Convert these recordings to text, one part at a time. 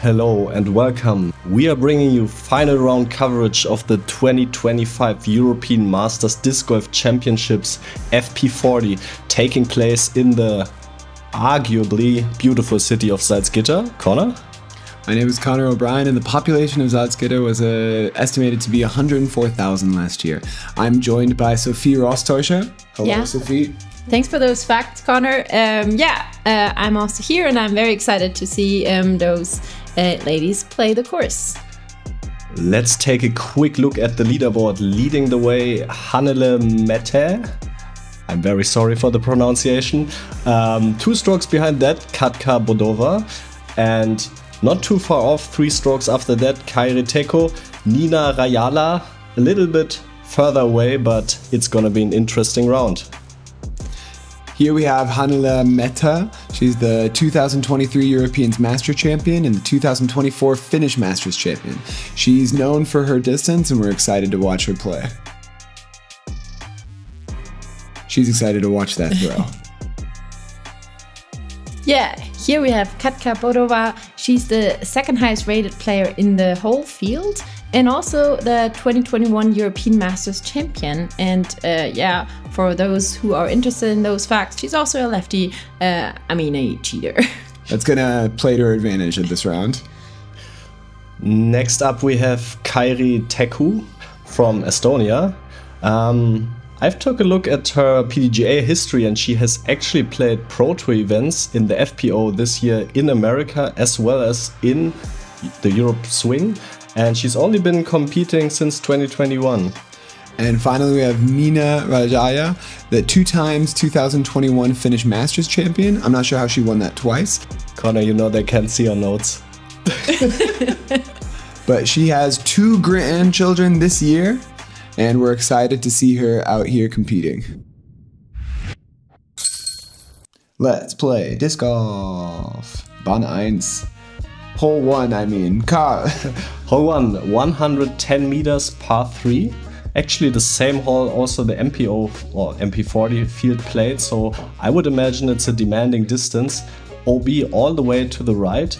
Hello and welcome. We are bringing you final round coverage of the 2025 European Masters Disc Golf Championships FP40 taking place in the arguably beautiful city of Salzgitter. Conor? My name is Conor O'Brien and the population of Salzgitter was estimated to be 104,000 last year. I'm joined by Sophie Rossteuscher. Hello, Sophie. Thanks for those facts, Conor. I'm also here and I'm very excited to see those ladies play the course. Let's take a quick look at the leaderboard. Leading the way, Hannele Määttä. I'm very sorry for the pronunciation. 2 strokes behind that, Katka Bodova. And not too far off, 3 strokes after that, Kaire Tekku, Nina Rajala. A little bit further away, but it's gonna be an interesting round. Here we have Hannele Määttä. She's the 2023 European Master Champion and the 2024 Finnish Masters Champion. She's known for her distance and we're excited to watch her play. She's excited to watch that throw. Here we have Katka Bodova. She's the second highest rated player in the whole field and also the 2021 European Masters Champion. And for those who are interested in those facts, she's also a lefty, a cheater. That's gonna play to her advantage at this round. Next up we have Kaire Tekku from Estonia. I've took a look at her PDGA history and she has actually played Pro Tour events in the FPO this year in America as well as in the Europe swing. And she's only been competing since 2021. And finally we have Nina Rajala, the 2 times 2021 Finnish Masters Champion. I'm not sure how she won that twice. Conor, you know they can't see your notes. But she has 2 grandchildren this year. And we're excited to see her out here competing. Let's play disc golf. Bahn 1. Hole 1, Hole 1, 110 meters, par 3. Actually the same hole also the MPO or MP40 field played, so I would imagine it's a demanding distance. OB all the way to the right.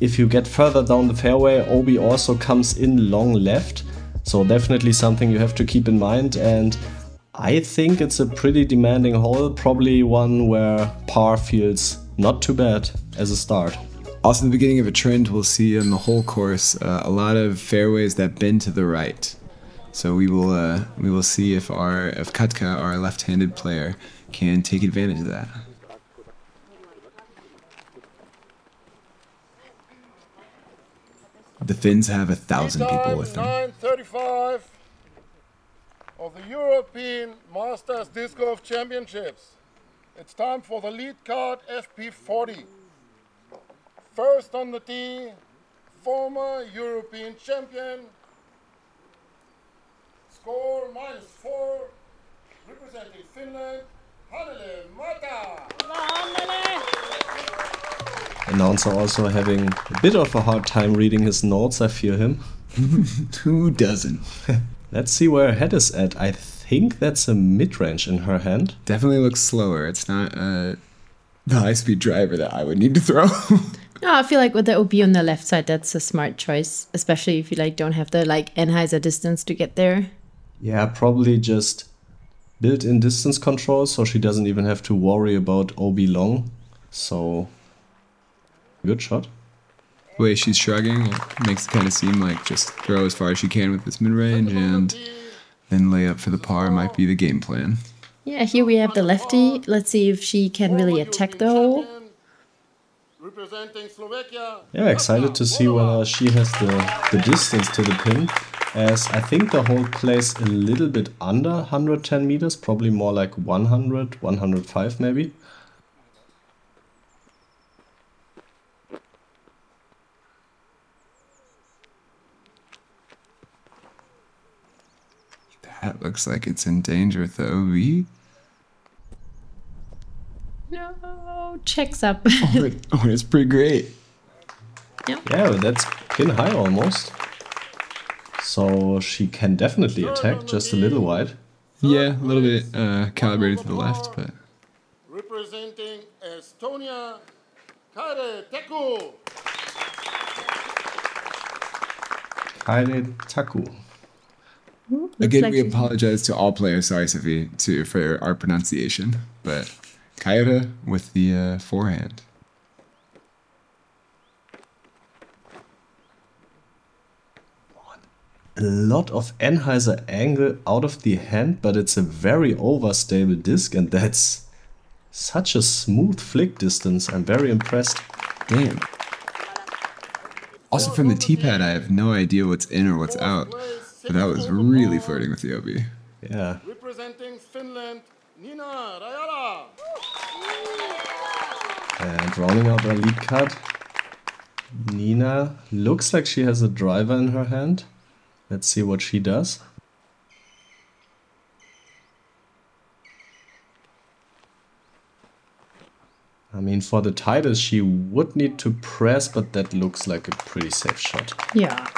If you get further down the fairway, OB also comes in long left. So definitely something you have to keep in mind, and I think it's a pretty demanding hole, probably one where par feels not too bad as a start. Also the beginning of a trend we'll see on the whole course, a lot of fairways that bend to the right. So we will see if Katka, our left-handed player, can take advantage of that. The Finns have 1,000 people with them. 9:35 of the European Masters Disc Golf Championships. It's time for the lead card FP40. First on the tee, former European champion. Score -4, representing Finland, Hannele Määttä. Announcer also having a bit of a hard time reading his notes, I feel him. Who doesn't? Let's see where her head is at. I think that's a mid-range in her hand. Definitely looks slower. It's not the high-speed driver that I would need to throw. No, I feel like with the OB on the left side, that's a smart choice, especially if you don't have the Anheuser distance to get there. Yeah, probably just built-in distance control, so she doesn't even have to worry about OB long. So good shot. The way she's shrugging, it makes it kind of seem like just throw as far as she can with this mid-range and then lay up for the par might be the game plan. Yeah, here we have the lefty. Let's see if she can really attack the hole. Yeah, excited to see whether she has the distance to the pin, as I think the hole plays a little bit under 110 meters, probably more like 100, 105 maybe. That looks like it's in danger with the OB. No, checks up. It's pretty great. Yeah, that's pin high almost. So she can definitely attack, just a little wide. Yeah, a little bit calibrated to the left, but... Representing Estonia, Kaire Tekku. Kaire Tekku. Again, we apologize to all players. Sorry, Sophie, for our pronunciation. But Kaire with the forehand. A lot of Anheuser angle out of the hand, but it's a very overstable disc, and that's such a smooth flick distance. I'm very impressed. Damn. Also from the T-pad, I have no idea what's in or what's out, but that was really flirting with the OB. Yeah. Representing Finland, Nina Rajala. And rounding out our lead card, Nina looks like she has a driver in her hand. Let's see what she does. I mean, for the title, she would need to press, but that looks like a pretty safe shot. Yeah.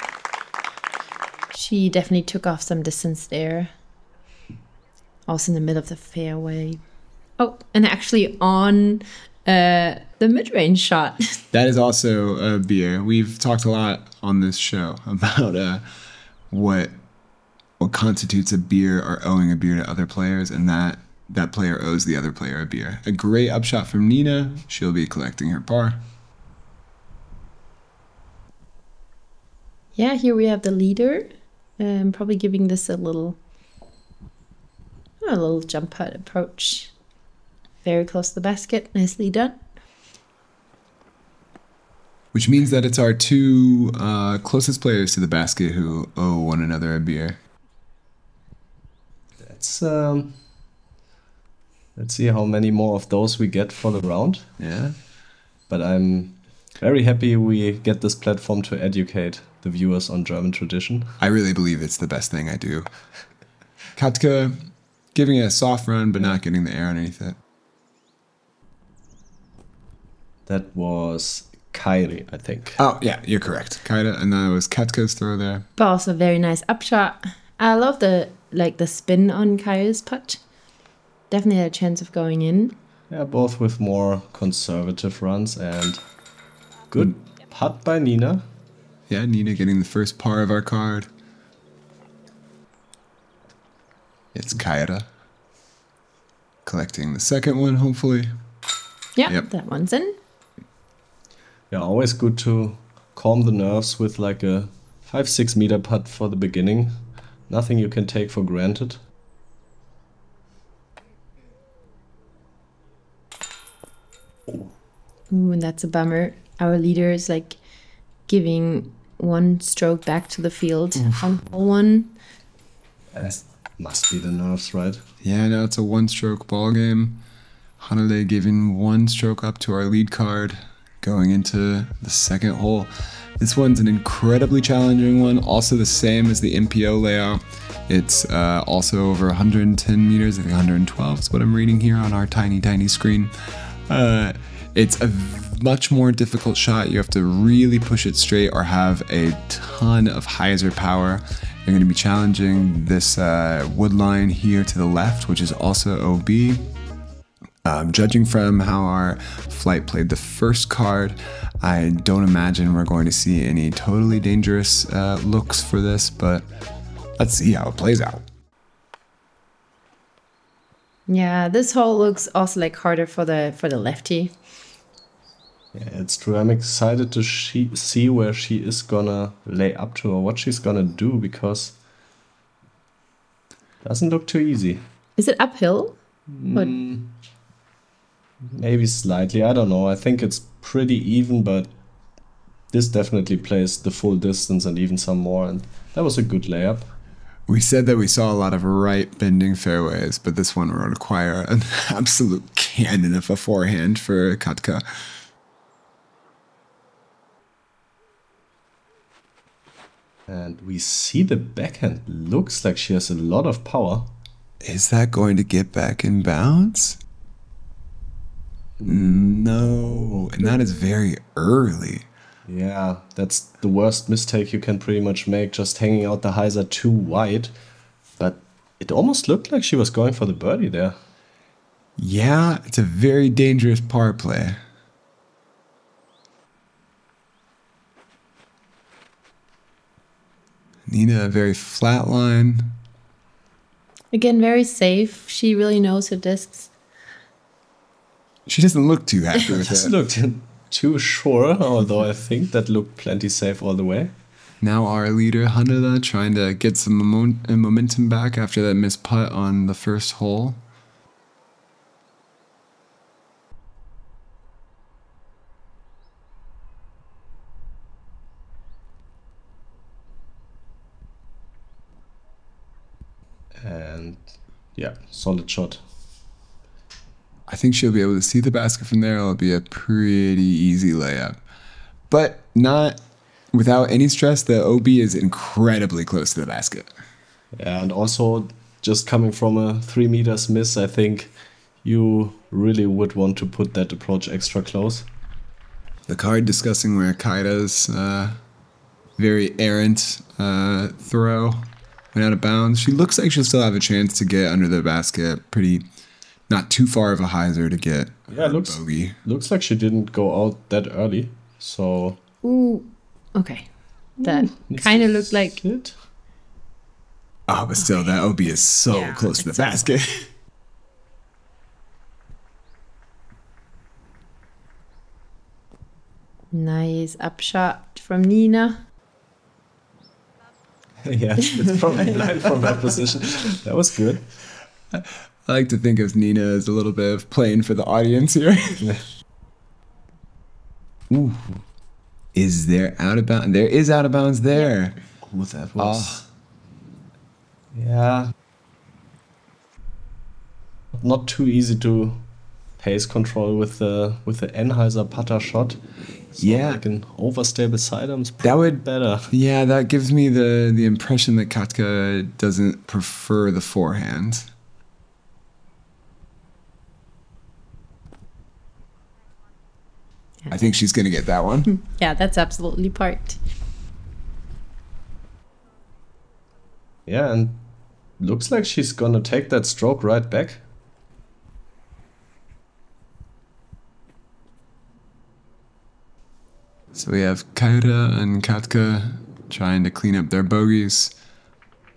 She definitely took off some distance there. Also in the middle of the fairway. Oh, and actually on the mid-range shot. That is also a beer. We've talked a lot on this show about what constitutes a beer or owing a beer to other players, and that player owes the other player a beer. A great upshot from Nina. She'll be collecting her par. Yeah, here we have the leader. Probably giving this a little jump putt approach. Very close to the basket. Nicely done. Which means that it's our two closest players to the basket who owe one another a beer. That's let's see how many more of those we get for the round. Yeah. But I'm very happy we get this platform to educate the viewers on German tradition. I really believe it's the best thing I do. Katka giving it a soft run, but not getting the air underneath it. That was Kaire, I think. Oh, yeah, you're correct. Kaire, and that was Katka's throw there. But also very nice upshot. I love the spin on Kaire's putt. Definitely had a chance of going in. Yeah, both with more conservative runs, and good putt by Nina. Yeah, Nina getting the first par of our card. It's Kaire collecting the second one, hopefully. Yeah, Yep. That one's in. Yeah, always good to calm the nerves with like a 5-6 meter putt for the beginning. Nothing you can take for granted. Ooh, and that's a bummer. Our leader is like giving one stroke back to the field on hole one. That must be the nerves, right? Yeah, no, it's a one-stroke ball game. Hannele giving one stroke up to our lead card going into the second hole. This one's an incredibly challenging one, also the same as the MPO layout. It's also over 110 meters, I think 112 is what I'm reading here on our tiny, tiny screen. It's a much more difficult shot. You have to really push it straight or have a ton of hyzer power. You're going to be challenging this wood line here to the left, which is also OB. Judging from how our flight played the first card, I don't imagine we're going to see any totally dangerous looks for this, but let's see how it plays out. Yeah, this hole looks also like harder for the lefty. Yeah, it's true. I'm excited to see where she is gonna lay up to or what she's gonna do, because it doesn't look too easy. Is it uphill? Maybe slightly, I don't know. I think it's pretty even, but this definitely plays the full distance and even some more, and that was a good layup. We said that we saw a lot of right bending fairways, but this one will require an absolute cannon of a forehand for Katka. And we see the backhand looks like she has a lot of power. Is that going to get back in bounds? No, and that is very early. Yeah, that's the worst mistake you can pretty much make, just hanging out the hyzer too wide. But it almost looked like she was going for the birdie there. Yeah, it's a very dangerous par play. Nina, a very flat line. Again, very safe. She really knows her discs. She doesn't look too happy with Doesn't it. look too sure, although I think that looked plenty safe all the way. Now our leader, Hannele, trying to get some momentum back after that missed putt on the first hole. And yeah, solid shot. I think she'll be able to see the basket from there. It'll be a pretty easy layup. But not without any stress. The OB is incredibly close to the basket. Yeah, and also just coming from a 3 meters miss, I think you really would want to put that approach extra close. The card discussing where Kaire's very errant throw went out of bounds. She looks like she'll still have a chance to get under the basket. Pretty, not too far of a hyzer to get Yeah, bogey. looks like she didn't go out that early. So Ooh, okay. That kind of looked like... it. Oh, but still, that OB is so Yeah, close to the it's basket. Nice upshot from Nina. Yeah, it's probably line from that position. That was good. I like to think of Nina as a little bit of playing for the audience here. Ooh. Is there out of bounds? There is out of bounds there. Ooh, that was... Yeah. Not too easy to pace control with the Enheiser putter shot. So Yeah. like an overstable sidearm's That would better. Yeah, that gives me the impression that Katka doesn't prefer the forehand. I think she's going to get that one. Yeah, that's absolutely parked. Yeah, and looks like she's gonna take that stroke right back. So we have Kaire and Katka trying to clean up their bogeys,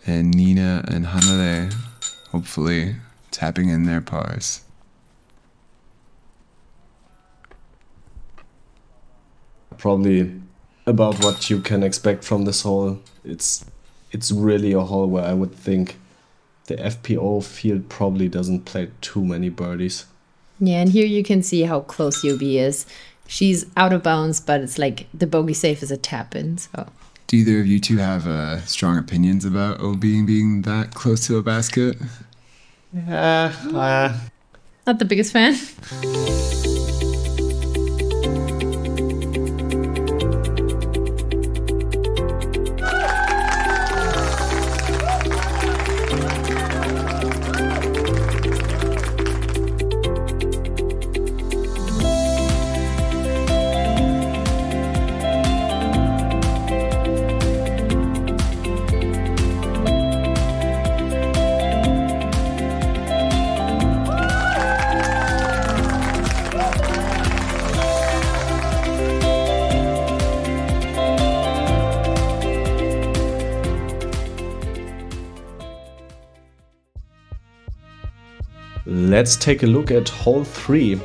and Nina and Hannele hopefully tapping in their pars. Probably about what you can expect from this hole. It's really a hole where I would think the FPO field probably doesn't play too many birdies. Yeah, and here you can see how close Yobi is. She's out of bounds, but it's like the bogey safe is a tap in. So Do either of you two have strong opinions about OB being that close to a basket? Yeah, not the biggest fan. Let's take a look at hole 3.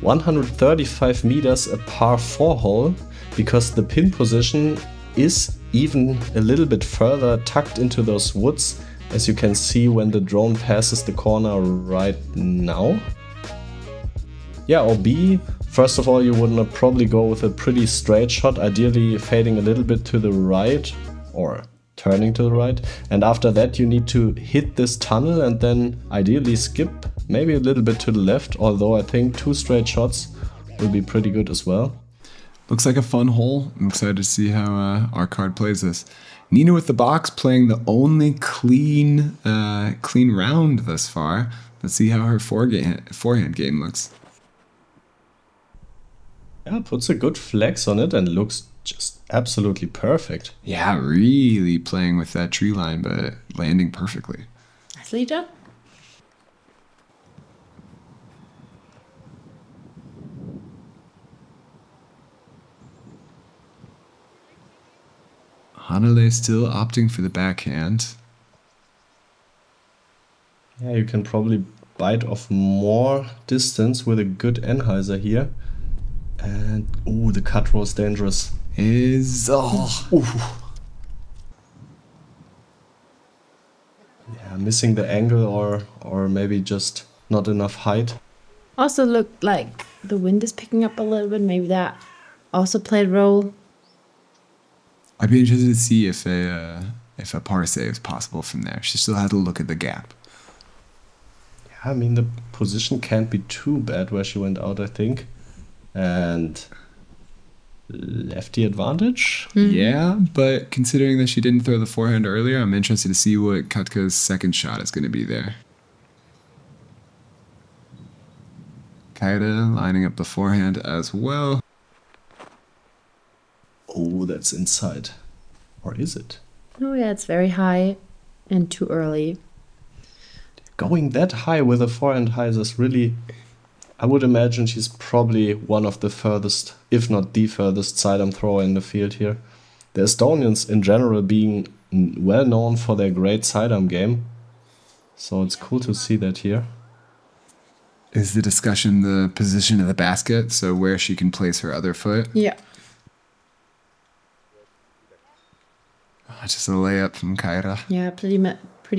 135 meters, a par 4 hole, because the pin position is even a little bit further tucked into those woods, as you can see when the drone passes the corner right now. Yeah, or B, first of all, you would probably go with a pretty straight shot, ideally fading a little bit to the right, or turning to the right, and after that you need to hit this tunnel and then ideally skip maybe a little bit to the left, although I think 2 straight shots will be pretty good as well. Looks like a fun hole. I'm excited to see how our card plays this. Nina with the box playing the only clean round thus far. Let's see how her forehand game looks. Yeah, puts a good flex on it and looks just absolutely perfect. Yeah, really playing with that tree line, but landing perfectly. Nicely done. Hannele still opting for the backhand. Yeah, you can probably bite off more distance with a good Anheuser here. And, ooh, the cut was dangerous. Yeah, missing the angle or maybe just not enough height. Also looked like the wind is picking up a little bit. Maybe that also played a role. I'd be interested to see if a par save is possible from there. She still had to look at the gap. Yeah, I mean, the position can't be too bad where she went out, I think. And lefty advantage? Yeah, but considering that she didn't throw the forehand earlier, I'm interested to see what Katka's second shot is going to be there. Kaire lining up the forehand as well. Oh, that's inside. Or is it? Oh yeah, it's very high and too early. Going that high with a forehand hyzer is really... I would imagine she's probably one of the furthest, if not the furthest, sidearm thrower in the field here. The Estonians in general being well known for their great sidearm game. So it's cool to see that here. Is the discussion the position of the basket, so where she can place her other foot? Yeah. Just a layup from Kaire. Yeah, pretty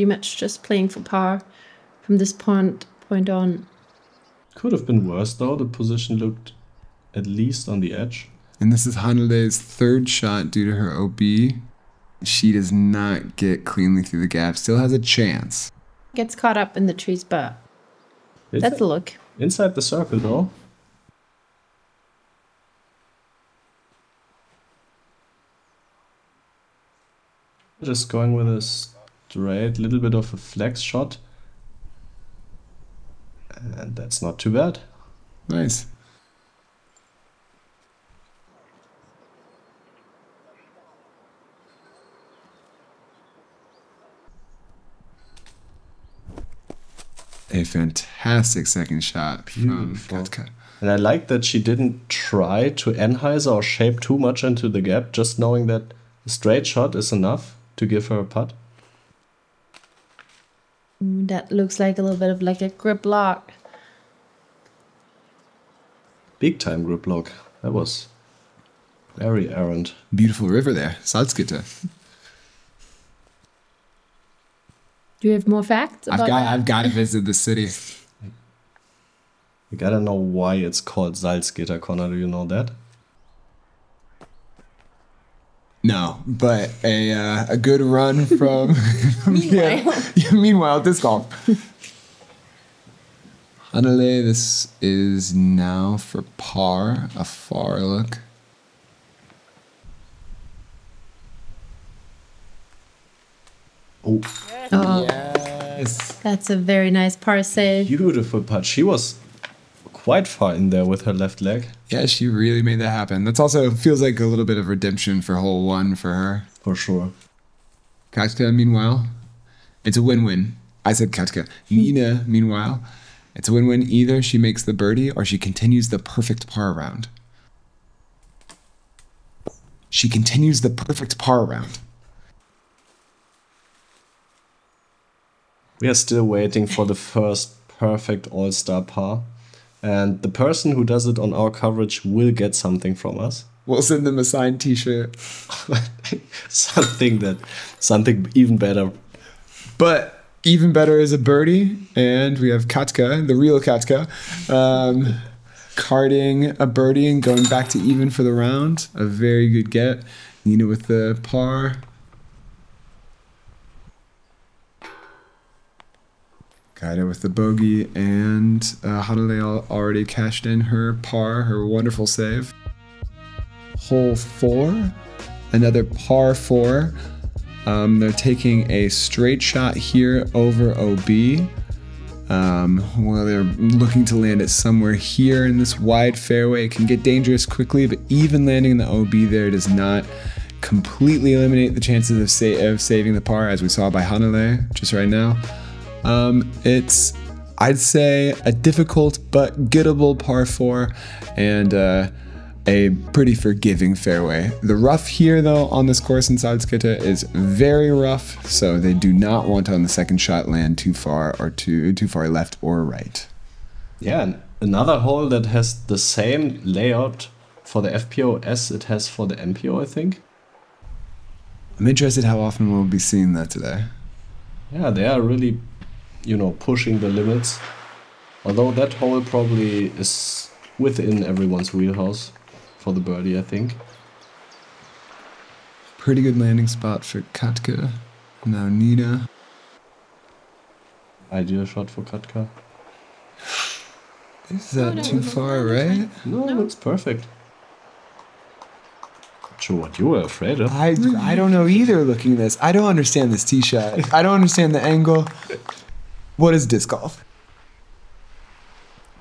much just playing for par from this point on. Could have been worse though. The position looked at least on the edge. And this is Hannele's third shot due to her OB. She does not get cleanly through the gap. Still has a chance. Gets caught up in the trees, but that's a look. Inside the circle though. Just going with a straight, little bit of a flex shot. And that's not too bad. Nice. A fantastic second shot from Katka. And I like that she didn't try to Anheuser or shape too much into the gap, just knowing that a straight shot is enough to give her a putt. That looks like a little bit of like a grip lock. Big time grip lock. That was very errant. Beautiful river there, Salzgitter. Do you have more facts about that? I've got to visit the city. You gotta know why it's called Salzgitter, Conor. Do you know that? No, but a good run from meanwhile disc golf. Hannele, this is now for par, a far look. Oh, Yes. That's a very nice par save. beautiful putt. She was quite far in there with her left leg. Yeah, she really made that happen. That's also feels like a little bit of redemption for hole one for her. For sure. Katka, meanwhile, it's a win-win. I said Katka. Nina, meanwhile, it's a win-win. Either she makes the birdie or she continues the perfect par round. She continues the perfect par round. We are still waiting for the first perfect all-star par. And the person who does it on our coverage will get something from us. We'll send them a signed t-shirt. something even better. But even better is a birdie. And we have Katka, the real Katka, carding a birdie and going back to even for the round. A very good get. Nina with the par. Kaire with the bogey, and Hannele already cashed in her par, her wonderful save. Hole 4, another par 4. They're taking a straight shot here over OB. Well, they're looking to land it somewhere here in this wide fairway. It can get dangerous quickly, but even landing in the OB there does not completely eliminate the chances of saving the par, as we saw by Hannele just right now. It's, I'd say, a difficult but gettable par 4, and a pretty forgiving fairway. The rough here, though, on this course in Salzgitter is very rough, so they do not want on the second shot land too far or too far left or right. Yeah, and another hole that has the same layout for the FPO as it has for the MPO, I think. I'm interested how often we'll be seeing that today. Yeah, they are really, you know, pushing the limits. Although that hole probably is within everyone's wheelhouse for the birdie, I think. Pretty good landing spot for Katka. Now Nina. Ideal shot for Katka. Is that too far, right? No, it looks perfect. Not sure what you were afraid of. I don't know either looking at this. I don't understand this tee shot. I don't understand the angle. What is disc golf?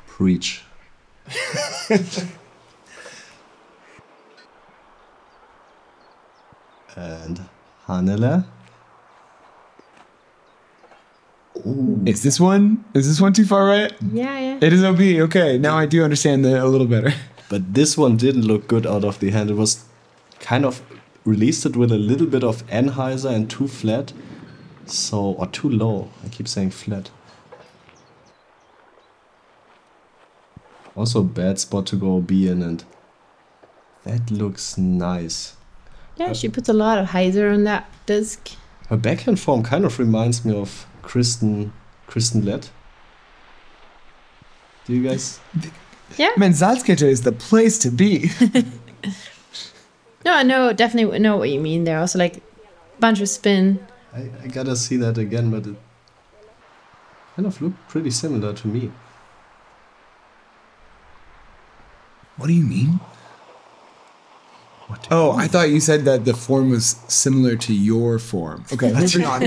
Preach. And Hannele. Is this one too far right? Yeah. It is OB. Okay, now I do understand that a little better. But this one didn't look good out of the hand. It was kind of released it with a little bit of anhyzer and too flat. So, or too low. I keep saying flat. Also bad spot to go B in, and that looks nice. Yeah, she puts a lot of hyzer on that disc. Her backhand form kind of reminds me of Kristen Lett. Do you guys? Yeah. Man, Salzgitter is the place to be. No, I know, definitely know what you mean. There also like bunch of spin. I gotta see that again, but it kind of looked pretty similar to me. What do you mean? Oh, I thought you said that the form was similar to your form. Okay,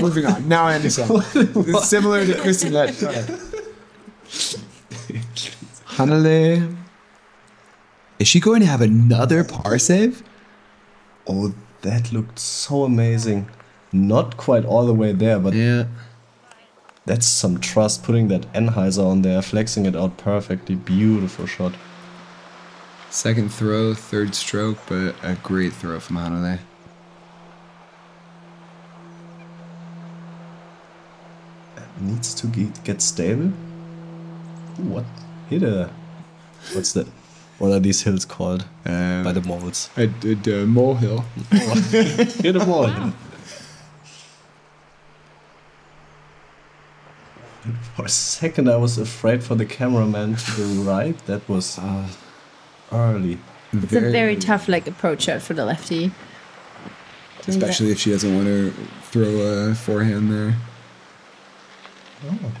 moving on. Now I understand. It's similar to Kristen Lett. Hannele. Is she going to have another par save? Oh, that looked so amazing. Not quite all the way there, but Yeah. that's some trust, putting that anhyzer on there, flexing it out perfectly. Beautiful shot. Second throw, third stroke, but a great throw from Hannele. Needs to get stable. Ooh, what? Hit a... What's that? What are these hills called? By the moles. A molehill. Hit a mole. For a second I was afraid for the cameraman to the right. That was early. It's a very tough like approach shot for the lefty. Especially if she doesn't want to throw a forehand there. Oh.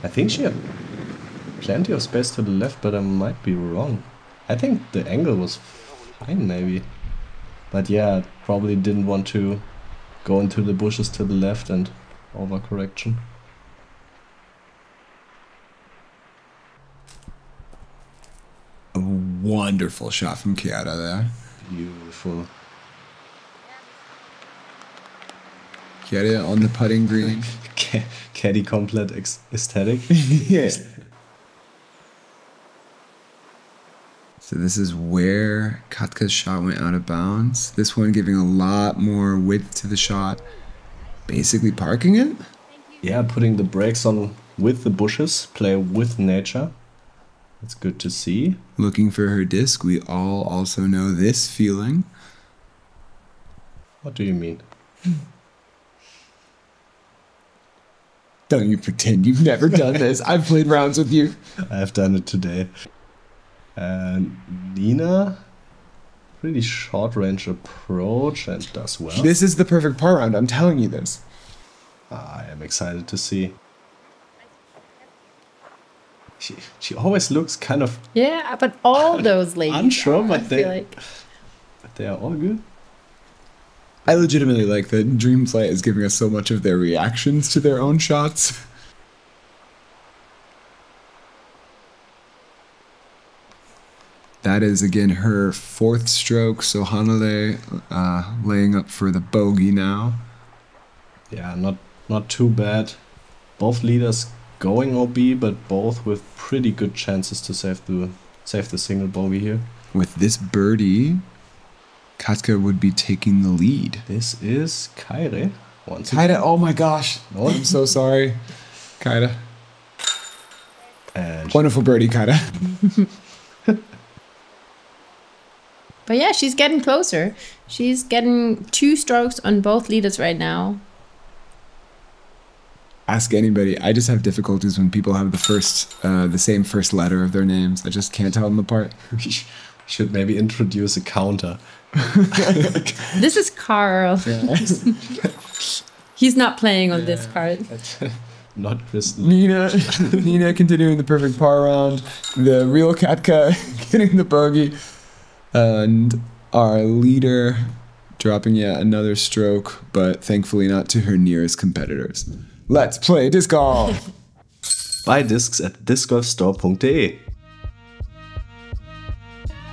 I think she had plenty of space to the left, but I might be wrong. I think the angle was fine, maybe. But yeah, probably didn't want to go into the bushes to the left and overcorrection. A wonderful shot from Chiara there. Beautiful. Chiara on the putting green. Caddy complete aesthetic. Yeah. So this is where Katka's shot went out of bounds. This one giving a lot more width to the shot. Basically parking it. Yeah, putting the brakes on with the bushes, play with nature. That's good to see. Looking for her disc. We all also know this feeling. What do you mean? Don't you pretend you've never done this. I've played rounds with you. I've done it today. And Nina, pretty short range approach and does well. This is the perfect par round. I'm telling you this. I am excited to see. She always looks kind of Yeah, but all those ladies unsure, I but feel they are all good. I legitimately like that Dreamplay is giving us so much of their reactions to their own shots. That is, again, her fourth stroke, so Hannele laying up for the bogey now. Yeah, not too bad. Both leaders going OB, but both with pretty good chances to save the single bogey here. With this birdie, Katka would be taking the lead. This is Kaire. Kaire, oh my gosh. Oh. I'm so sorry. Kaire. And Wonderful birdie, Kaire. But yeah, she's getting closer. She's getting 2 strokes on both leaders right now. Ask anybody. I just have difficulties when people have the same first letter of their names. I just can't tell them apart. we should maybe introduce a counter. This is Carl. Yeah. He's not playing on this card. Not Kristen. Nina continuing the perfect par round. The real Katka getting the bogey. And our leader dropping yet another stroke, but thankfully not to her nearest competitors. Let's play disc golf! Buy discs at discgolfstore.de.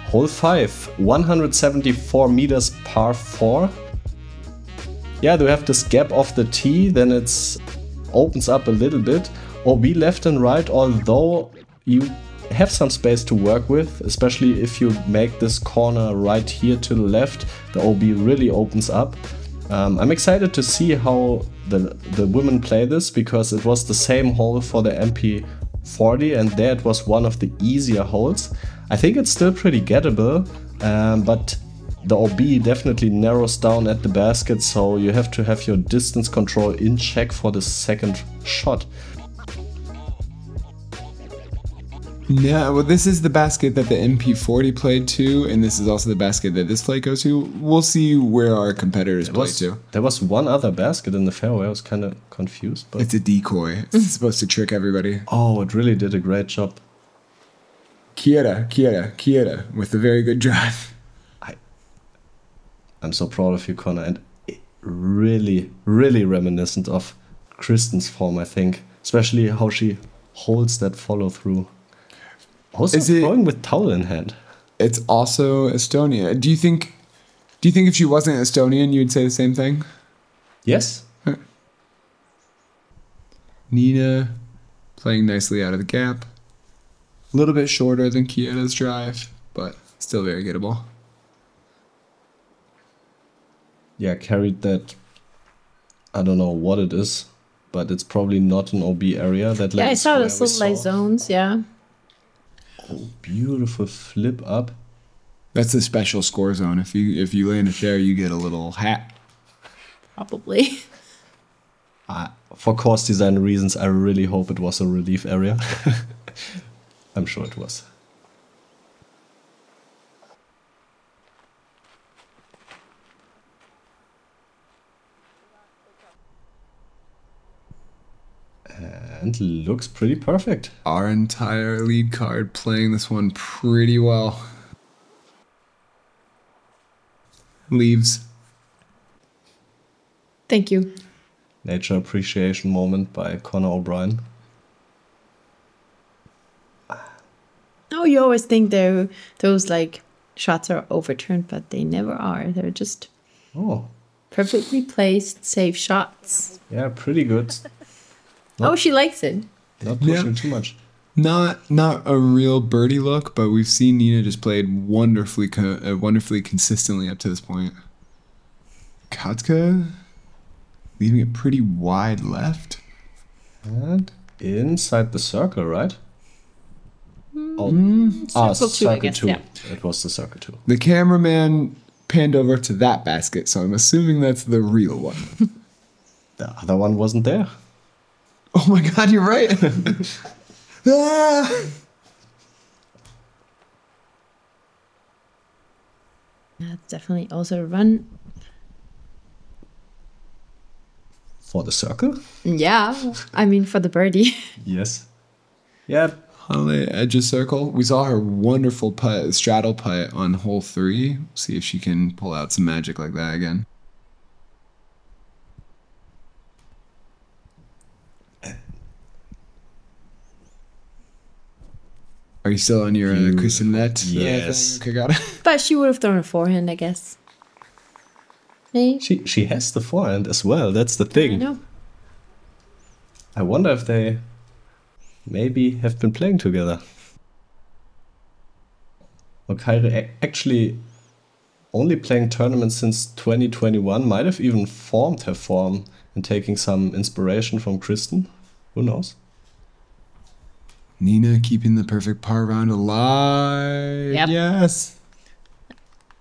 Hole 5, 174 meters par 4. Yeah, you have this gap off the tee, then it opens up a little bit. OB left and right, although you have some space to work with, especially if you make this corner right here to the left, the OB really opens up. I'm excited to see how the women play this, because it was the same hole for the MP40 and there it was one of the easier holes. I think it's still pretty gettable, but the OB definitely narrows down at the basket, so you have to have your distance control in check for the second shot. Yeah, well, this is the basket that the MP40 played to, and this is also the basket that this flight goes to. We'll see where our competitors play to. There was one other basket in the fairway. I was kind of confused, but It's a decoy. It's supposed to trick everybody. oh, it really did a great job. Kiera, with a very good drive. I'm so proud of you, Conor, and really, really reminiscent of Kristen's form, I think. Especially how she holds that follow through. Also throwing with towel in hand. It's also Estonia. Do you think if she wasn't Estonian, you'd say the same thing? Yes. Nina playing nicely out of the gap. A little bit shorter than Kiera's drive, but still very gettable. Yeah, carried that. I don't know what it is, but it's probably not an OB area. That Yeah, I saw the the little like zones, yeah. Oh, beautiful flip up. That's the special score zone. If you land it there, you get a little hat. Probably. For course design reasons, I really hope it was a relief area. I'm sure it was. And looks pretty perfect. Our entire lead card playing this one pretty well. Leaves. Thank you. Nature appreciation moment by Conor O'Brien. Oh, you always think those like shots are overturned, but they never are. They're just perfectly placed, safe shots. Yeah, pretty good. Oh, she likes it. Not pushing too much. Not a real birdie look, but we've seen Nina just played wonderfully consistently up to this point. Katka leaving it pretty wide left. And inside the circle, right? Circle two, I guess, yeah. It was the circle 2. The cameraman panned over to that basket, so I'm assuming that's the real one. The other one wasn't there. Oh my god, you're right. Ah! That's definitely also a run. For the circle? Yeah, I mean for the birdie. Yes. Yeah. Hannele edge of circle. We saw her wonderful putt, straddle putt on hole 3. See if she can pull out some magic like that again. Are you still on your Kristen Net? Yes. Okay, got it. But she would have thrown a forehand, I guess. Maybe. She has the forehand as well. That's the thing. I know. I wonder if they maybe have been playing together. Well, Kaire actually only playing tournaments since 2021, might have even formed her form and taking some inspiration from Kristen. Who knows? Nina keeping the perfect par round alive. Yep. Yes.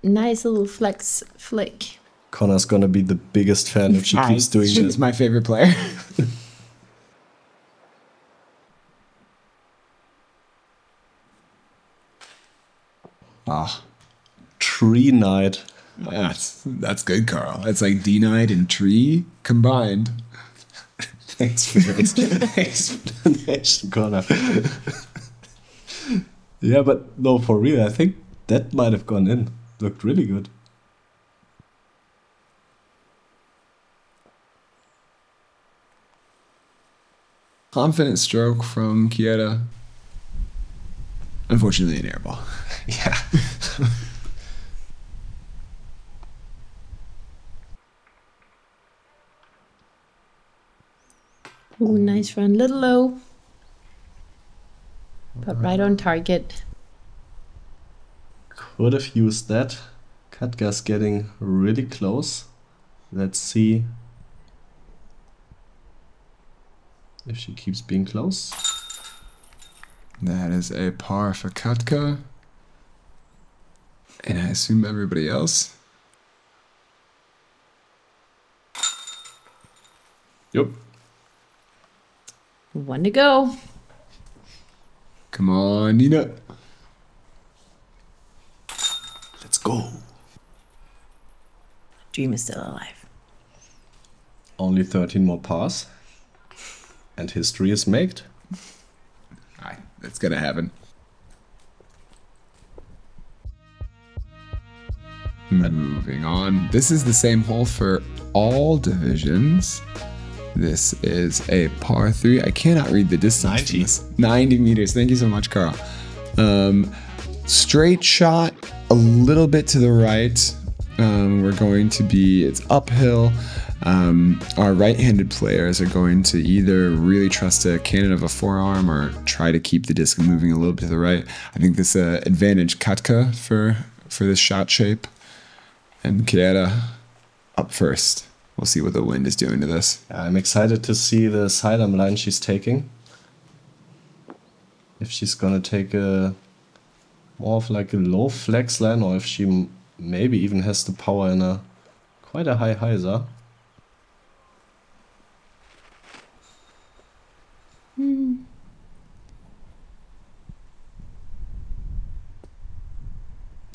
Nice little flick. Connor's gonna be the biggest fan if she keeps doing She's this. my favorite player. Tree night. That's good, Carl. That's like D-Night and Tree combined. Thanks for the explanation, Connor. Yeah, but no, for real, I think that might have gone in. Looked really good. Confident stroke from Kaire. Unfortunately, an airball. Yeah. Ooh, nice run. Little low. But right on target. Could have used that. Katka's getting really close. Let's see if she keeps being close. That is a par for Katka. And I assume everybody else. Yep. One to go. Come on, Nina. Let's go. Dream is still alive. Only 13 more pars. And history is made. Aye, that's gonna happen. Moving on. This is the same hole for all divisions. This is a par 3. I cannot read the distance. 90. From this. 90 meters. Thank you so much, Carl. Straight shot, a little bit to the right. We're going to be, it's uphill. Our right-handed players are going to either really trust a cannon of a forearm or try to keep the disc moving a little bit to the right. I think this advantage Katka for this shot shape. And Kaire up first. We'll see what the wind is doing to this. I'm excited to see the sidearm line she's taking. If she's gonna take a more of like a low flex line, or if she maybe even has the power in a quite a high hyzer.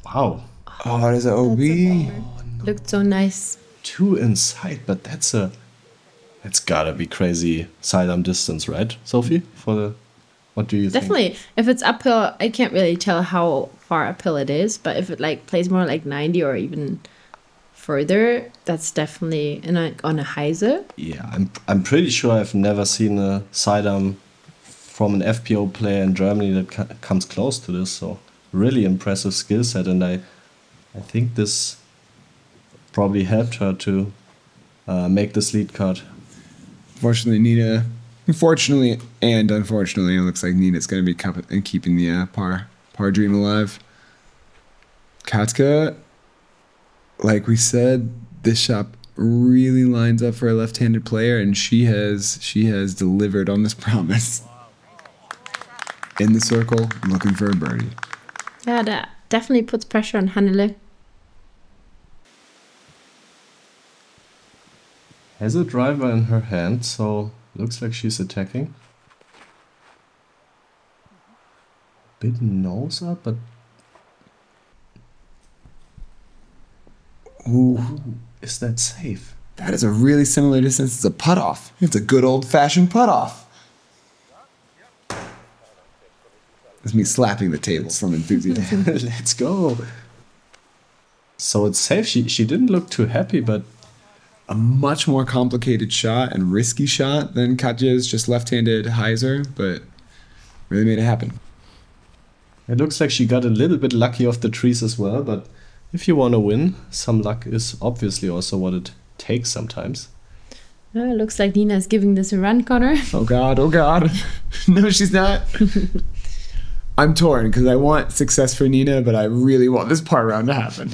Wow. Oh, there's an OB. Looked so nice. 2 inside, but that's gotta be crazy sidearm distance, right, Sophie? What do you think? Definitely. If it's uphill, I can't really tell how far uphill it is, but if it like plays more like 90 or even further, that's definitely on a hyzer. Yeah, I'm pretty sure I've never seen a sidearm from an FPO player in Germany that comes close to this. So really impressive skill set, and I think this probably helped her to make this lead card. Unfortunately and unfortunately, it looks like Nina's going to be keeping the par dream alive. Katka, like we said, this shot really lines up for a left-handed player, and she has delivered on this promise. In the circle, looking for a birdie. Yeah, that definitely puts pressure on Hannele. Has a driver in her hand, so looks like she's attacking. Bit nose up, but... Ooh, is that safe? That is a really similar distance. It's a putt-off. It's a good old-fashioned putt-off. That's me slapping the table from enthusiasm. Let's go. So it's safe. She didn't look too happy, but... A much more complicated shot and risky shot than Katja's just left-handed hyzer, but really made it happen. It looks like she got a little bit lucky off the trees as well, but if you want to win, some luck is obviously also what it takes sometimes. Oh, looks like Nina is giving this a run, Conor. Oh God, oh God. No, she's not. I'm torn because I want success for Nina, but I really want this par round to happen.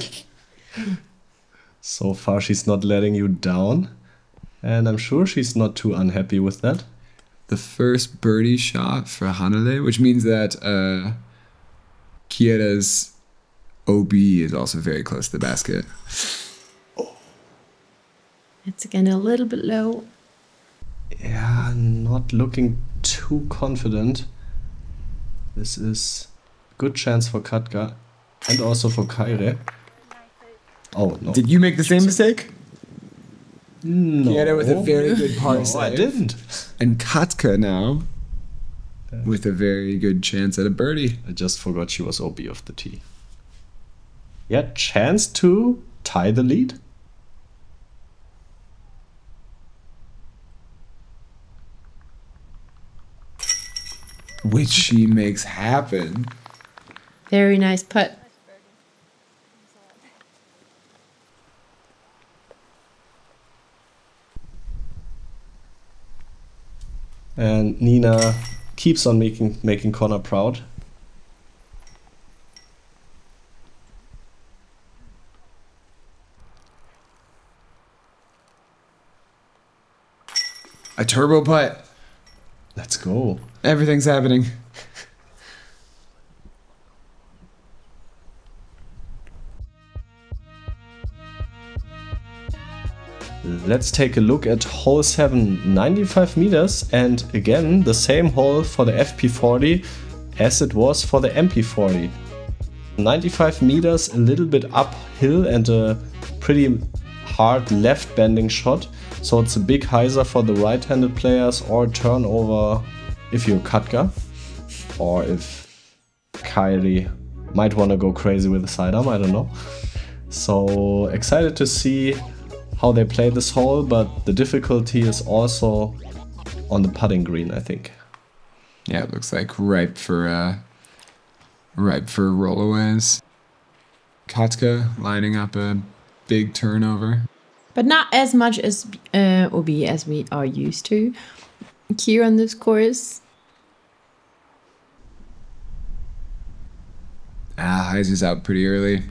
So far, she's not letting you down. And I'm sure she's not too unhappy with that. The first birdie shot for Hannele, which means that Kaire's OB is also very close to the basket. It's again a little bit low. Yeah, not looking too confident. This is a good chance for Katka and also for Kaire. Oh, no. Did you make the same mistake? No. Kaire with a very good par No, save. I didn't. And Katka now with a very good chance at a birdie. I just forgot she was OB of the tee. Yeah, chance to tie the lead. Which she makes happen. Very nice putt. And Nina keeps on making Conor proud. A turbo putt. Let's go. Everything's happening. Let's take a look at hole 7, 95 meters, and again the same hole for the FP40 as it was for the MP40. 95 meters, a little bit uphill and a pretty hard left bending shot, so it's a big hyzer for the right-handed players or turnover if you're Katka, or if Kaire might want to go crazy with the sidearm, I don't know. So excited to see how they play this hole, but the difficulty is also on the putting green, I think. Yeah, it looks like ripe for rollaways. Katka lining up a big turnover. But not as much as OB as we are used to here on this course. Hyzer's out pretty early.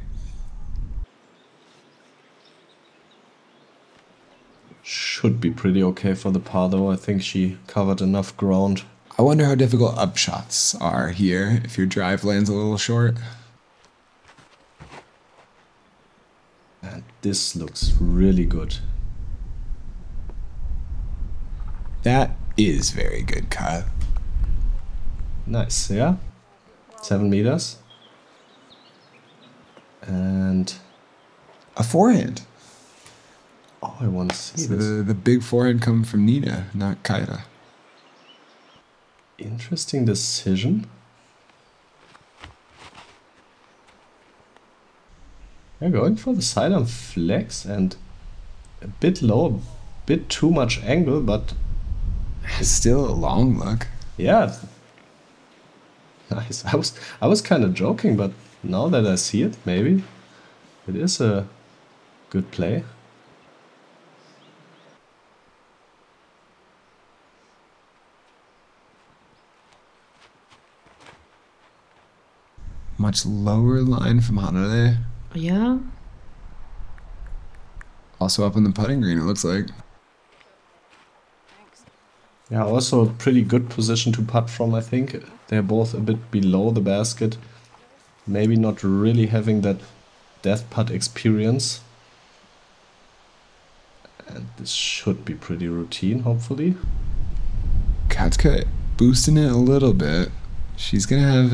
Should be pretty okay for the par though. I think she covered enough ground. I wonder how difficult upshots are here if your drive lands a little short. And this looks really good. That is very good, Kyle. Nice, yeah? 7 meters. And A forehand. oh, I want to see So this. the big forehand coming from Nina, not Kaire. Interesting decision. They're going for the sidearm flex and a bit low, a bit too much angle, but It's still a long look. yeah, nice. I was kind of joking, but now that I see it, maybe it is a good play. Much lower line from Hannele. Yeah. Also up on the putting green, it looks like. Yeah, also a pretty good position to putt from, I think. They're both a bit below the basket. Maybe not really having that death putt experience. And this should be pretty routine, hopefully. Katka boosting it a little bit. She's gonna have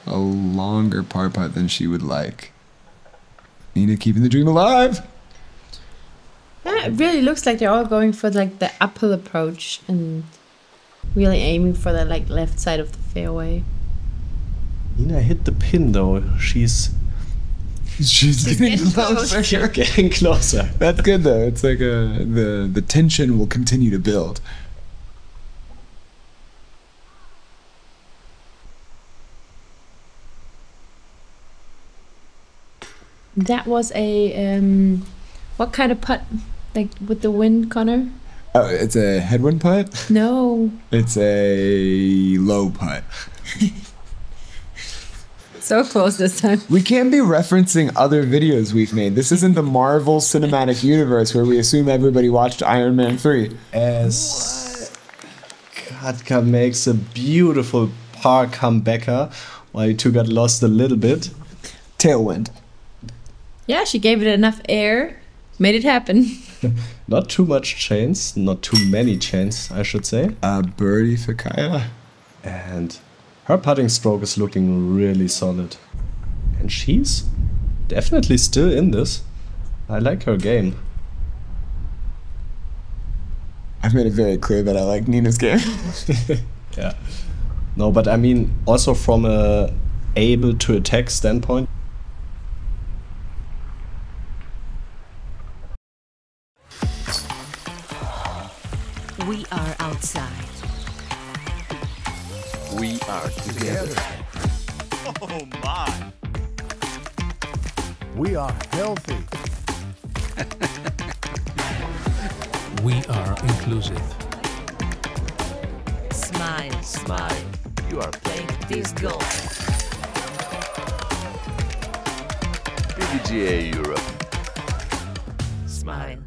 a longer par putt than she would like. Nina keeping the dream alive. Yeah, it really looks like they're all going for like the uphill approach and really aiming for the like left side of the fairway. Nina hit the pin though. She's She's getting getting closer. getting closer. That's good though. It's like the tension will continue to build. That was a what kind of putt? Like with the wind, Conor? Oh, it's a headwind putt? No. It's a low putt. So close this time. We can't be referencing other videos we've made. This isn't the Marvel Cinematic Universe where we assume everybody watched Iron Man 3. As Katka makes a beautiful par comebacker, while you two got lost a little bit. Tailwind. Yeah, she gave it enough air, made it happen. Not too much chains, not too many chains, I should say. A birdie for Kaire. And her putting stroke is looking really solid. And she's definitely still in this. I like her game. I've made it very clear that I like Nina's game. Yeah. No, but I mean, also from a able to attack standpoint. We are outside. We are together. Oh my! We are healthy. We are inclusive. Smile. Smile. You are playing Disc golf. PDGA Europe. Smile.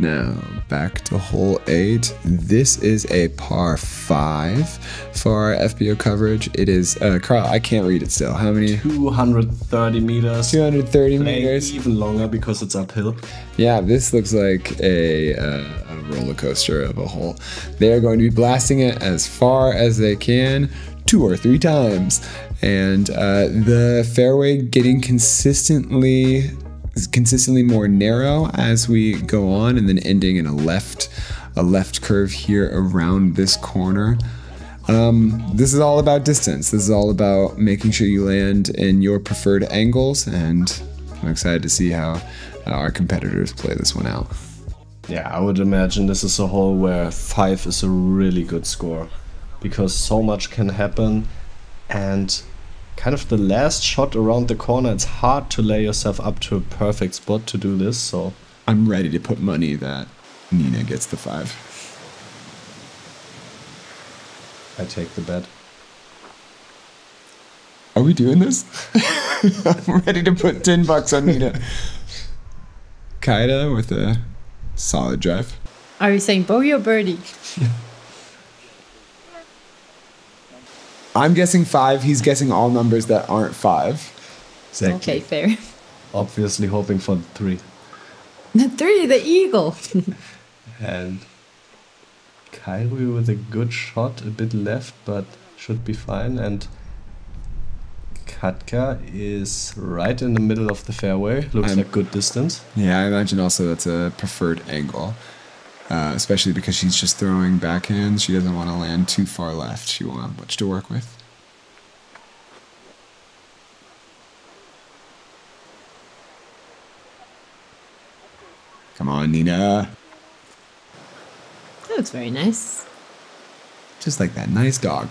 Now, back to hole 8. This is a par 5 for our FBO coverage. It is, Carl, I can't read it still. How many? 230 meters. 230 Playing meters. even longer because it's uphill. Yeah, this looks like a roller coaster of a hole. They're going to be blasting it as far as they can, 2 or 3 times. And the fairway getting consistently more narrow as we go on, and then ending in a left curve here around this corner. This is all about distance. This is all about making sure you land in your preferred angles, and I'm excited to see how our competitors play this one out. Yeah, I would imagine this is a hole where 5 is a really good score, because so much can happen, and kind of the last shot around the corner, it's hard to lay yourself up to a perfect spot to do this, so I'm ready to put money that Nina gets the 5. I take the bet. Are we doing this? I'm ready to put $10 on Nina. Kaire with a solid drive. Are you saying bogey or birdie? I'm guessing 5. He's guessing all numbers that aren't 5. Exactly. Okay, fair. Obviously hoping for the 3. The 3, the eagle. And Kaire with a good shot, a bit left, but should be fine. And Katka is right in the middle of the fairway. Looks like good distance. Yeah, I imagine also that's a preferred angle. Especially because she's just throwing backhands. She doesn't want to land too far left. She won't have much to work with. Come on, Nina. That looks very nice. Just like that nice dog.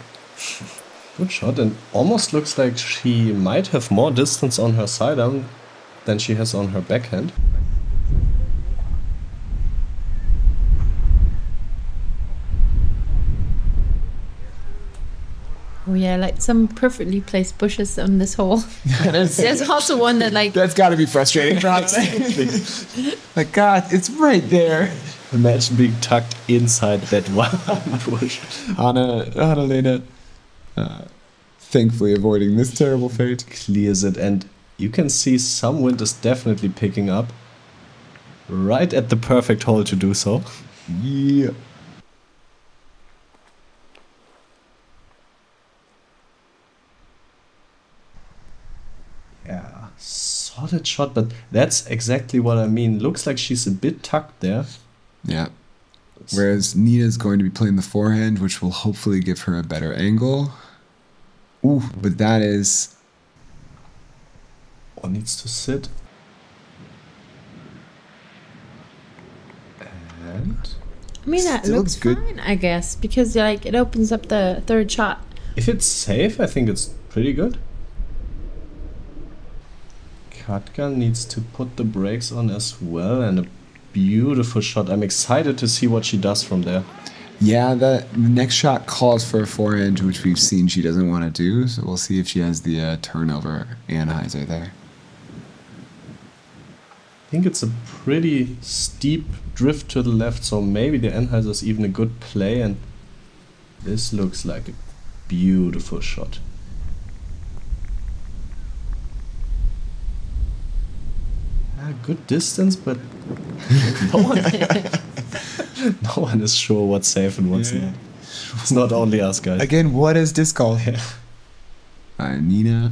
Good shot, and almost looks like she might have more distance on her sidearm than she has on her backhand. Oh yeah, like some perfectly placed bushes on this hole. There's also one that like... That's got to be frustrating for Hannele. Like, God, it's right there. Imagine being tucked inside that one bush. Hannele thankfully avoiding this terrible fate. Clears it, and you can see some wind is definitely picking up. Right at the perfect hole to do so. Yeah. Yeah, solid shot, but that's exactly what I mean. Looks like she's a bit tucked there. Yeah. Whereas Nina's going to be playing the forehand, which will hopefully give her a better angle. Ooh, but that is... One needs to sit. And... I mean, that Still looks good. fine, I guess, because like it opens up the 3rd shot. if it's safe, I think it's pretty good. Katka needs to put the brakes on as well, and a beautiful shot. I'm excited to see what she does from there. Yeah, the next shot calls for a forehand, which we've seen she doesn't want to do. So we'll see if she has the turnover Anheuser there. I think it's a pretty steep drift to the left, so maybe the Anheuser is even a good play, and this looks like a beautiful shot. Good distance, but no one is sure what's safe and what's not. It's not only us, guys. Again, what is disc golf? Yeah. Nina.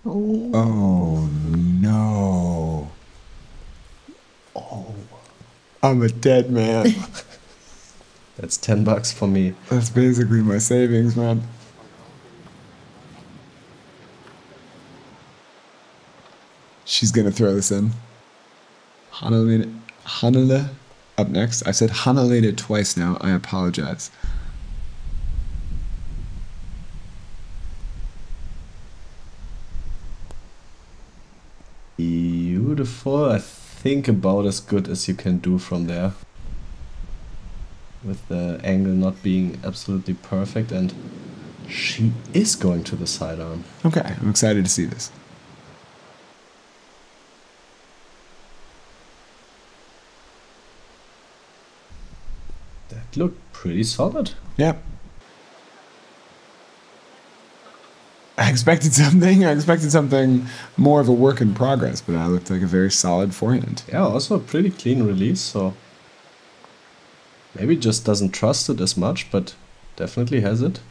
Oh no. Oh. I'm a dead man. That's $10 for me. That's basically my savings, man. She's gonna throw this in. Hannele up next. I said Hannele twice now. I apologize. Beautiful. I think about as good as you can do from there. With the angle not being absolutely perfect, and she is going to the sidearm. Okay, I'm excited to see this. That looked pretty solid. Yeah. I expected something more of a work in progress, but that looked like a very solid forehand. Yeah, also a pretty clean release, so maybe just doesn't trust it as much, but definitely has it.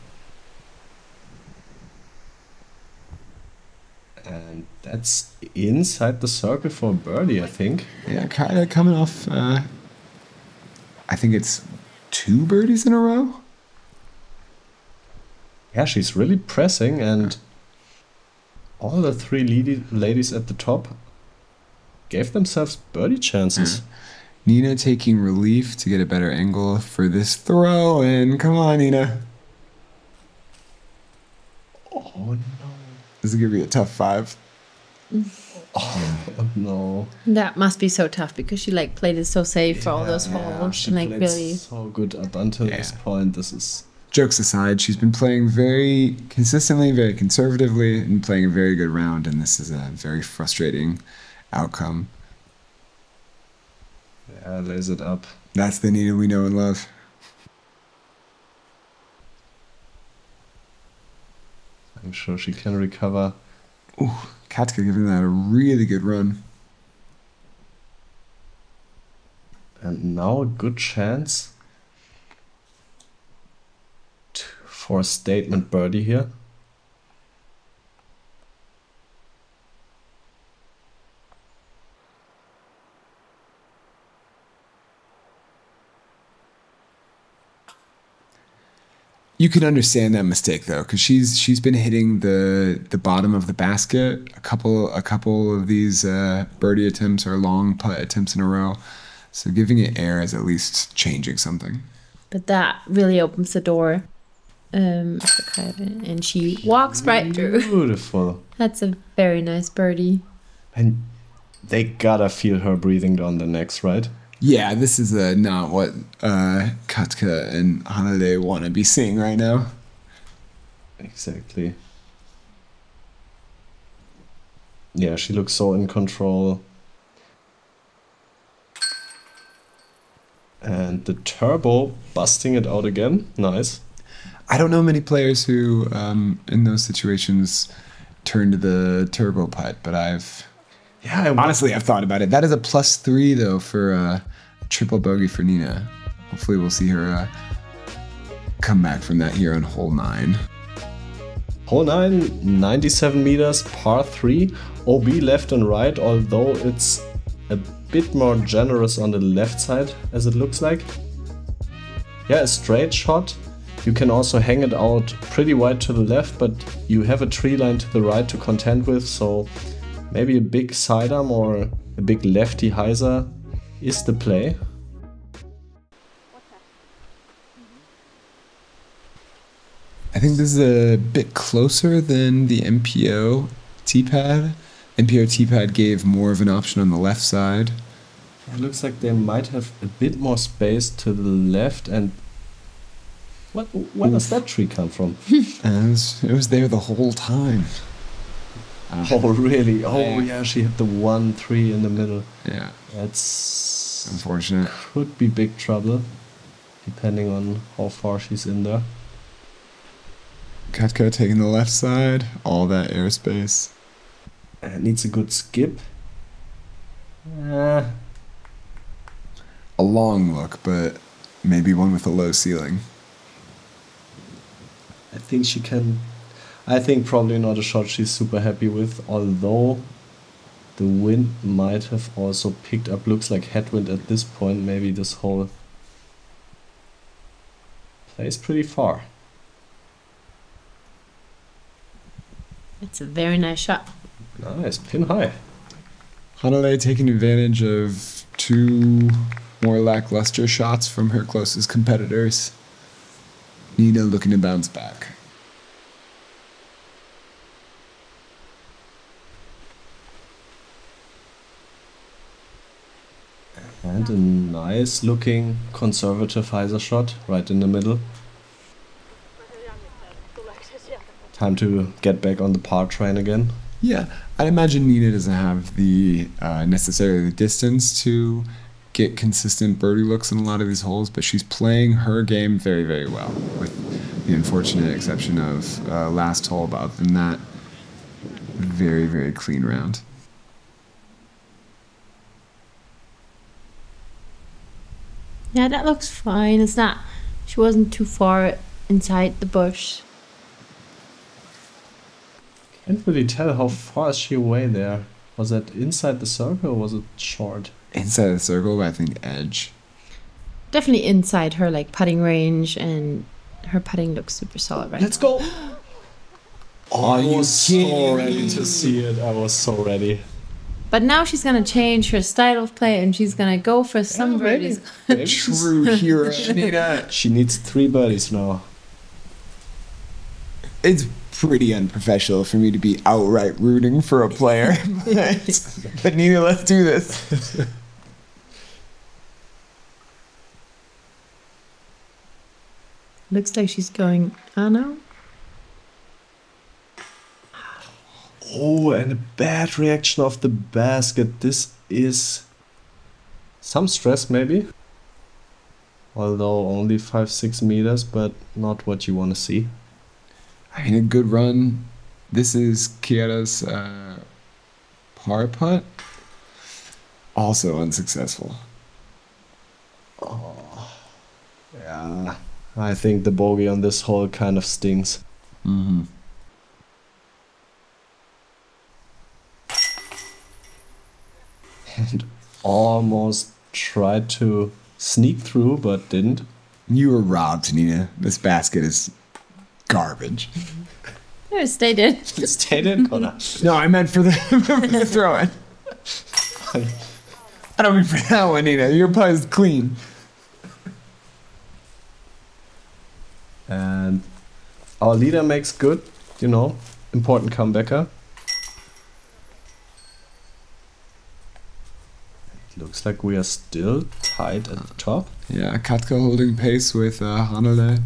And that's inside the circle for a birdie, I think. Yeah, Kaire coming off, I think it's 2 birdies in a row. Yeah, she's really pressing, and all the 3 ladies at the top gave themselves birdie chances. Nina taking relief to get a better angle for this throw, and come on, Nina. Oh no. This is going to be a tough 5. Oh no. That must be so tough because she like played it so safe for all those holes. She And like played really so good up until this point. This is... Jokes aside, she's been playing very consistently, very conservatively, and playing a very good round, and this is a very frustrating outcome. Yeah, lays it up. That's the Nina we know and love. I'm sure she can recover. Ooh, Katka giving that a really good run. And now a good chance for a statement birdie here. You can understand that mistake though, because she's been hitting the bottom of the basket a couple of these birdie attempts or long putt attempts in a row. So giving it air is at least changing something. But that really opens the door for Kaire, and she walks right through. Beautiful. That's a very nice birdie. And they gotta feel her breathing down the necks, right? Yeah, this is not what Katka and Hannele want to be seeing right now. Exactly. Yeah, she looks so in control. And the turbo busting it out again. Nice. I don't know many players who, in those situations, turn to the turbo putt, but honestly, I've thought about it. That is a +3 though for a triple bogey for Nina. Hopefully, we'll see her come back from that here on hole 9. Hole 9, 97 meters, par 3, OB left and right, although it's a bit more generous on the left side, as it looks like. Yeah, a straight shot. You can also hang it out pretty wide to the left, but you have a tree line to the right to contend with, so maybe a big sidearm or a big lefty hyzer is the play. I think this is a bit closer than the MPO T-pad. MPO T-pad gave more of an option on the left side. It looks like they might have a bit more space to the left. And where does that tree come from? It was there the whole time. Oh, really? Oh, yeah, she hit the 1-3 in the middle. Yeah. That's unfortunate. Could be big trouble, depending on how far she's in there. Katka taking the left side, all that airspace. Needs a good skip. A long look, but maybe one with a low ceiling. I think she can. I think probably not a shot she's super happy with, although the wind might have also picked up. Looks like headwind at this point. Maybe this hole plays pretty far. It's a very nice shot. Nice, pin high. Hannele taking advantage of two more lackluster shots from her closest competitors. Nina looking to bounce back. And a nice looking conservative hyzer shot right in the middle. Time to get back on the par train again. Yeah, I imagine Nina doesn't have the necessarily the distance to get consistent birdie looks in a lot of these holes, but she's playing her game very, very well, with the unfortunate exception of last hole. But other than that, very, very clean round. Yeah, that looks fine. It's not. She wasn't too far inside the bush. Can't really tell how far is she away there. Was that inside the circle or was it short? Inside the circle, I think edge. Definitely inside her like putting range, and her putting looks super solid right Let's now. go! Oh, I was so ready to see it. I was so ready. But now she's gonna change her style of play, and she's gonna go for some birdies. True hero, Nina. She needs 3 birdies now. It's pretty unprofessional for me to be outright rooting for a player. But Nina, let's do this. Looks like she's going. Oh no. Oh, and a bad reaction of the basket. This is some stress maybe. Although only 5-6 meters, but not what you want to see. I mean, a good run. This is Kieda's par putt. Also unsuccessful. Oh, yeah. I think the bogey on this hole kind of stings. Mm-hmm. And almost tried to sneak through, but didn't. You were robbed, Nina. This basket is garbage. There, stayed in. Stayed in, Conor. No, I meant for the, for the throw-in. I don't mean for that one, Nina. Your putt is clean. And our leader makes good, you know, important comebacker. It looks like we are still tied at the top. Yeah, Katka holding pace with Hannele,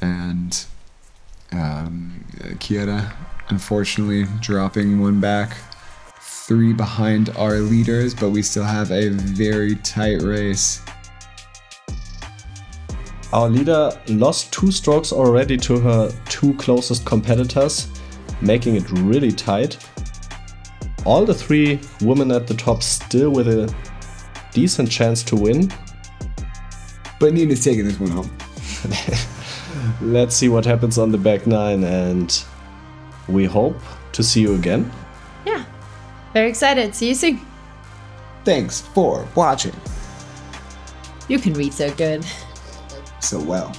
and Kiera unfortunately dropping one back. 3 behind our leaders, but we still have a very tight race. Our leader lost 2 strokes already to her 2 closest competitors, making it really tight. All the 3 women at the top still with a decent chance to win. But Nina's taking this one home. Let's see what happens on the back 9, and we hope to see you again. Yeah. Very excited. See you soon. Thanks for watching. You can read so good. So well.